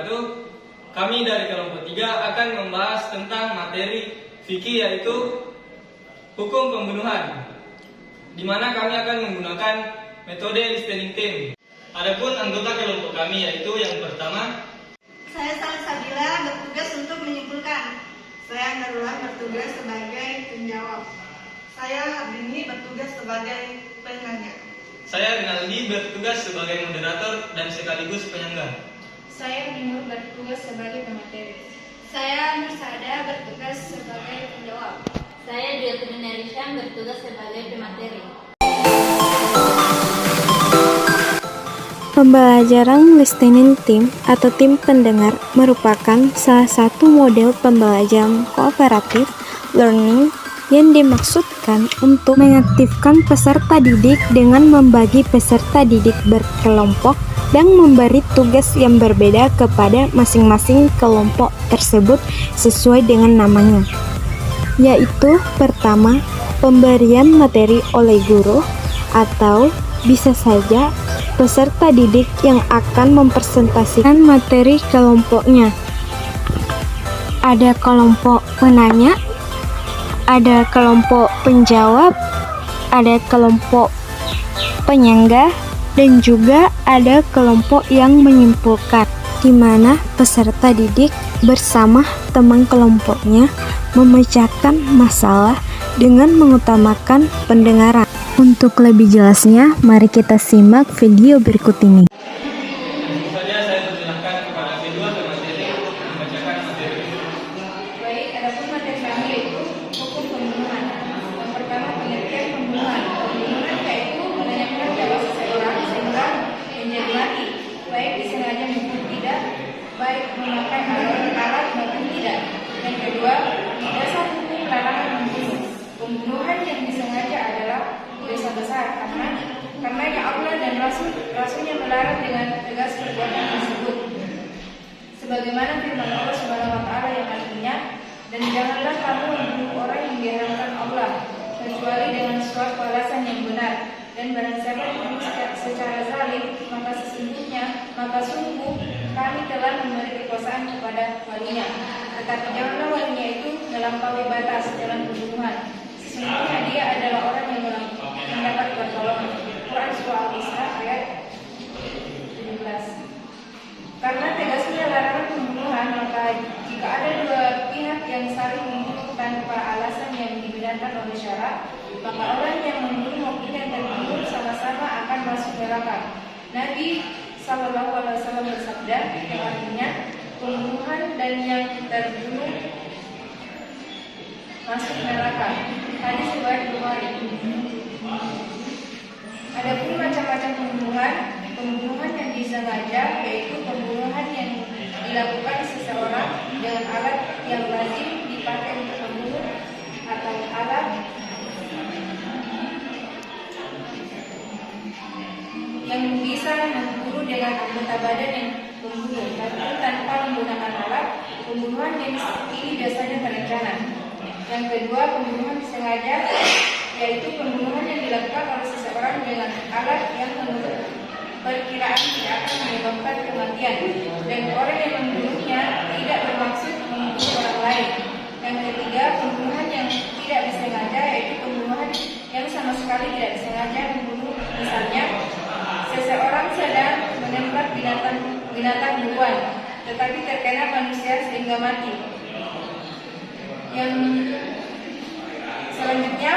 wabarakatuh. Kami dari kelompok 3 akan membahas tentang materi fikih, yaitu hukum pembunuhan, di mana kami akan menggunakan metode listening team. Adapun anggota kelompok kami yaitu yang pertama, saya Salsabila bertugas untuk menyimpulkan. Saya Nurullah bertugas sebagai penjawab. Saya Abdini bertugas sebagai penanya. saya Rinaldi bertugas sebagai moderator dan sekaligus penyangga. Saya Binur bertugas sebagai pemateri. Saya Nursada bertugas sebagai penjawab. Saya Duyatri Narishan bertugas sebagai pemateri. Pembelajaran listening team atau tim pendengar merupakan salah satu model pembelajaran kooperatif learning yang dimaksudkan untuk mengaktifkan peserta didik dengan membagi peserta didik berkelompok dan memberi tugas yang berbeda kepada masing-masing kelompok tersebut sesuai dengan namanya, yaitu pertama, pemberian materi oleh guru, atau bisa saja peserta didik yang akan mempresentasikan materi kelompoknya. Ada kelompok penanya, ada kelompok penjawab, ada kelompok penyangga, dan juga ada kelompok yang menyimpulkan, di mana peserta didik bersama teman kelompoknya memecahkan masalah dengan mengutamakan pendengaran. Untuk lebih jelasnya, mari kita simak video berikut ini. Tentu saja saya persilahkan kepada kedua pemateri membacakan materi. Baik, adapun materi kami yaitu hukum pembunuhan. Yang pertama, pengertian pembunuhan. Pembunuhan yaitu menanyakan nyawa seseorang sehingga menjadi mati, baik disengaja maupun tidak, baik memakai alat maupun tidak. Yang kedua, dasar hukum larangan membunuh. Pembunuhan yang disengaja adalah dosa besar karena ya Allah dan Rasulnya melarang dengan tegas perbuatan tersebut. Sebagaimana firman Allah Subhanahu wa taala yang artinya, dan janganlah kamu membunuh orang yang diharamkan Allah kecuali dengan suatu alasan yang benar, dan barang siapa membunuh secara zalim maka sungguh kami telah memberi kekuasaan kepada walinya, tetapi janganlah walinya itu melampaui batas dalam pembunuhan. Sesungguhnya dia adalah orang yang mendapat pertolongan. Quran Surah Al-Isra ayat 17. Karena tegasnya larangan pembunuhan, maka jika ada dua pihak yang saling membunuh tanpa alasan yang dibenarkan oleh syarak, maka orang yang membunuh maupun yang terbunuh sama-sama akan masuk neraka. Nabi SAW bersabda, yang artinya pembunuhan dan yang terbunuh masuk neraka. Hadis riwayat Bukhari. Adapun macam-macam pembunuhan yang disengaja yaitu pembunuhan yang dilakukan seseorang dengan alat yang lazim dipakai untuk membunuh atau alat yang bisa membunuh dengan anggota badan yang membunuh, tapi tanpa menggunakan alat. Pembunuhan yang ini biasanya terencana. Yang kedua, pembunuhan disengaja yaitu pembunuhan yang dilakukan oleh seseorang dengan alat yang menurut perkiraan tidak akan menyebabkan kematian, dan orang yang membunuhnya tidak bermaksud membunuh orang lain. Yang ketiga, pembunuhan yang tidak disengaja yaitu pembunuhan yang sama sekali tidak disengaja membunuh. Misalnya, seseorang sedang menembak binatang buruan, tetapi terkena manusia sehingga mati. Yang selanjutnya,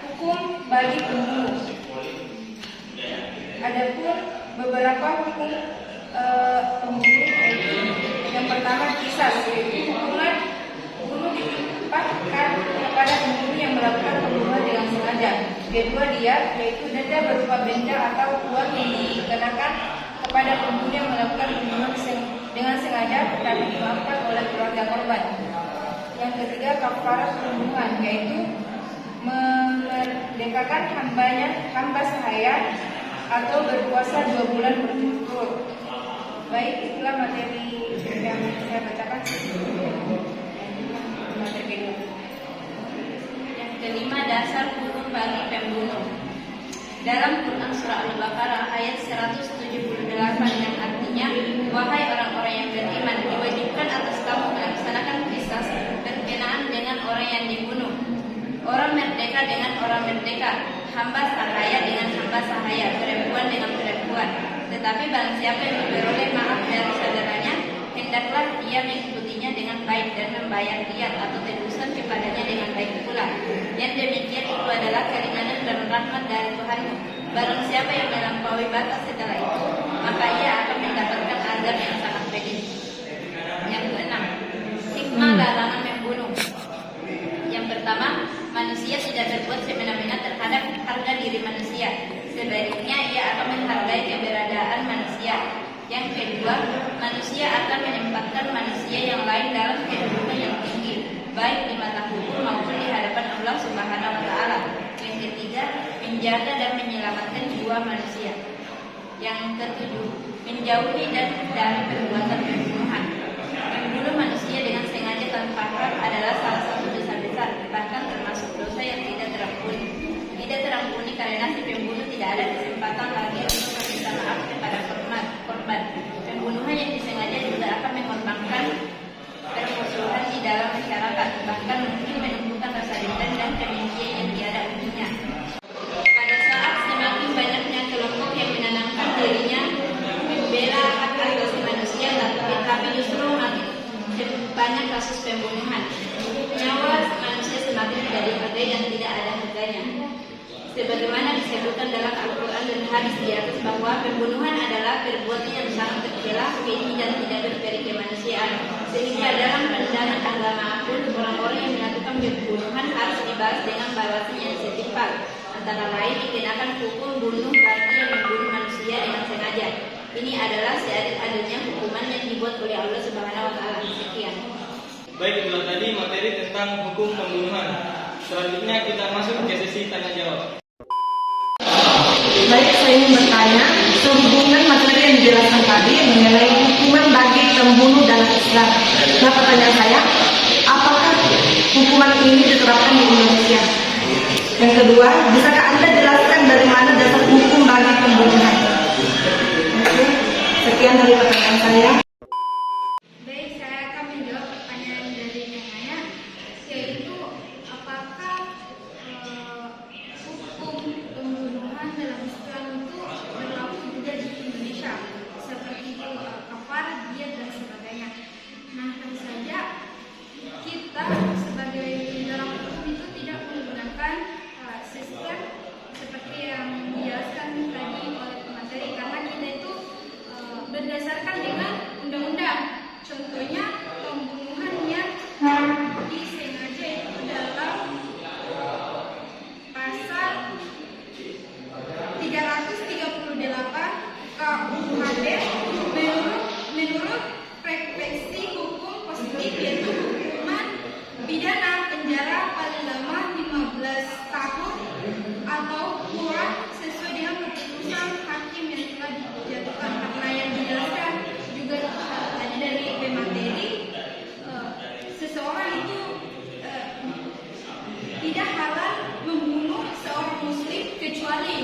hukum bagi pembunuh. Adapun beberapa hukum pembunuh yaitu yang pertama kisas, yaitu hukuman bunuh ditimpakan kepada pembunuh yang melakukan pembunuhan dengan sengaja. Kedua, dia yaitu denda berupa benda atau uang yang dikenakan kepada pembunuh yang melakukan pembunuhan dengan sengaja tetapi dimaafkan oleh keluarga korban. Yang ketiga, kafarat pembunuhan, yaitu memerdekakan hamba sahaya atau berpuasa 2 bulan berturut-turut. Baik, itulah materi yang saya bacakan. Materi kedua. Yang kelima, dasar hukum bagi pembunuh. Dalam Quran Surah Al-Baqarah ayat 178 yang artinya, wahai orang-orang yang beriman, orang merdeka, hamba sahaya dengan hamba sahaya, perempuan dengan perempuan. Tetapi barang siapa yang memperoleh maaf dari saudaranya, hendaklah ia mengikutinya dengan baik dan membayar diyat atau tebusan kepadanya dengan baik pula. Yang demikian itu adalah keringanan dan rahmat dari Tuhanmu. Barang siapa yang melampaui batas setelah itu, maka ia akan mendapatkan azab yang sangat pedih. Yang keenam, hikmah larangan membunuh. Yang pertama, manusia tidak berbuat semena-mena terhadap harga diri manusia. Sebaliknya ia akan menghargai keberadaan manusia. Yang kedua, manusia akan menempatkan manusia yang lain dalam kedudukan yang tinggi, baik di mata hukum maupun di hadapan Allah Subhanahu wa Ta'ala. Yang ketiga, menjaga dan menyelamatkan jiwa manusia. Yang ketujuh, menjauhi dari perbuatan pembunuhan. Membunuh manusia dengan sengaja tanpa hak adalah salah satu dosa besar, bahkan termasuk dosa yang tidak terampuni. Tidak terampuni karena si pembunuh tidak ada kesempatan lagi untuk meminta maaf kepada korban. Pembunuhan yang disengaja juga akan mengorbankan permusuhan di dalam masyarakat, bahkan mungkin menimbulkan rasa dendam dan kebencian yang tiada ujungnya. Pada saat semakin banyaknya kelompok yang menanamkan dirinya membela hak asasi manusia, tapi justru makin banyak kasus pembunuhan, nyawa manusia semakin tidak dihargai dan tidak ada harganya. Sebagaimana disebutkan dalam Al-Quran dan hadis di atas bahwa pembunuhan adalah perbuatan yang sangat tercela, keji dan tidak berperi kemanusiaan. Sehingga dalam pandangan agama pun orang-orang yang melakukan pembunuhan harus dibalas dengan balasan yang setimpal. Antara lain dikenakan hukum bunuh bagi yang membunuh manusia dengan sengaja. Ini adalah seadil-adilnya hukuman yang dibuat oleh Allah Subhanahu wa Ta'ala. Sekian. Baik, itulah tadi materi tentang hukum pembunuhan. Selanjutnya kita masuk ke sesi tanya jawab. Baik, saya ingin bertanya, sehubungan materi yang dijelaskan tadi mengenai hukuman bagi pembunuh dalam Islam. Nah, pertanyaan saya, apakah hukuman ini diterapkan di Indonesia? Yang kedua, bisakah Anda jelaskan dari mana dasar hukum bagi pembunuhan? Oke, sekian dari pertanyaan saya. Baik, saya akan menjawab pertanyaan dari yang nanya, yaitu apakah hukum pembunuhan dalam Islam itu berlaku juga di Indonesia, seperti itu kafar, diyat dan sebagainya. Nah, tentu saja kita sebagai dalam hukum itu tidak menggunakan sistem seperti yang dijelaskan tadi oleh pemateri, karena kita itu berdasarkan dengan undang-undang. Contohnya pembunuhan yang disengaja itu dalam pasal 338 KUHP menurut frekuensi hukum positif, yaitu hukuman pidana penjara paling lama 15 tahun atau kurang sesuai dengan keputusan hakim yang telah dijatuhkan. Karena yang dijelaskan juga tadi dari pemateri, seseorang itu tidak halal membunuh seorang muslim kecuali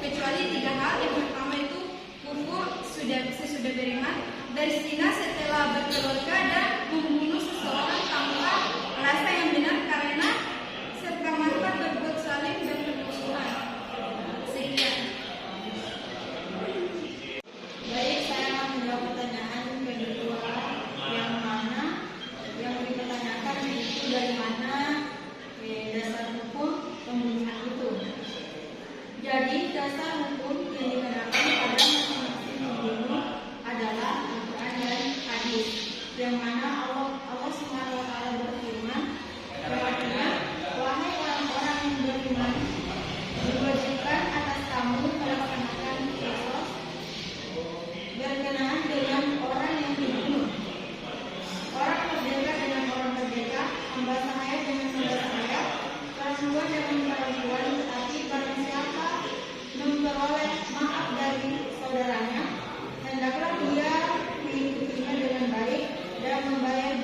3 hal. Yang pertama itu kufur sesudah beriman, berzina setelah berkeluarga, dan membunuh seseorang tanpa rasa yang benar karena serta-merta berbuat zalim dan permusuhan. Sekian. Baik, saya akan menjawab pertanyaan kedua, yang mana yang dipertanyakan itu dari mana dasar hukum pembunuhan itu. Jadi dasar hukum yang dikenakan pada masing-masing pembunuh adalah Al-Quran dan hadis, yang mana Allah Subhanahu wa Ta'ala berfirman, artinya, wahai orang-orang yang beriman, diwajibkan atas kamu melaksanakan qisas berkenaan dengan orang yang dibunuh, orang merdeka dengan orang merdeka, hamba sahaya dengan hamba sahaya, perempuan dengan perempuan. Tetapi barang siapa memperoleh maaf dari saudaranya, hendaklah dia mengikutinya dengan baik dan membayar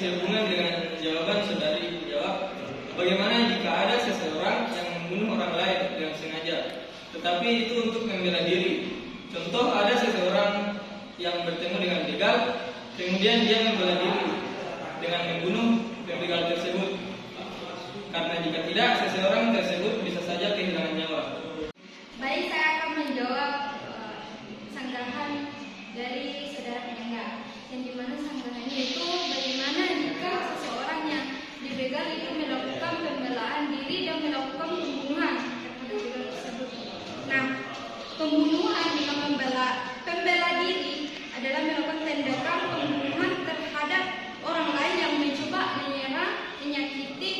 sehubungan dengan jawaban saudari jawab, bagaimana jika ada seseorang yang membunuh orang lain dengan sengaja, tetapi itu untuk membela diri? Contoh, ada seseorang yang bertemu dengan begal, kemudian dia membela diri dengan membunuh begal tersebut. Karena jika tidak, seseorang tersebut bisa saja kehilangan nyawa. Baik, saya akan menjawab sanggahan dari saudara penyangga, yang dimana sanggahannya itu bagaimana jika seseorang yang dibegal itu melakukan pembelaan diri dan melakukan pembunuhan terhadap begal tersebut. Nah, pembunuhan dengan pembela diri adalah melakukan tindakan pembunuhan terhadap orang lain yang mencoba menyerang, menyakiti,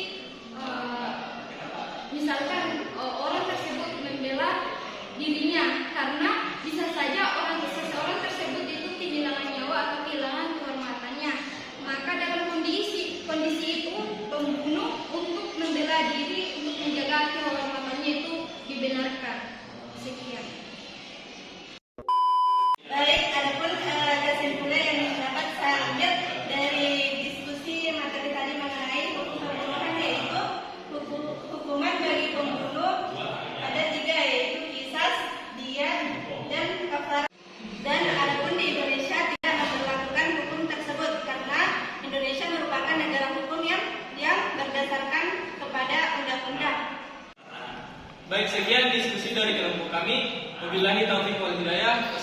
misalkan orang tersebut membela dirinya, karena bisa saja seseorang tersebut itu kehilangan nyawa atau kehilangan kehormatannya. Maka dalam kondisi itu pembunuh untuk membela diri, untuk menjaga kehormatannya itu dibenarkan. Sekian. Baik, adapun kesimpulan yang dapat saya ambil dari diskusi materi tadi mengenai hukum pembunuhan, yaitu hukuman bagi pembunuh ada 3, yaitu kisas, diat, dan kafarat. Dan adapun di Indonesia tidak memperlakukan hukum tersebut karena Indonesia merupakan negara hukum yang berdasarkan kepada undang-undang. Baik, sekian diskusi dari kelompok kami. Wabillahi taufiq wal hidayah.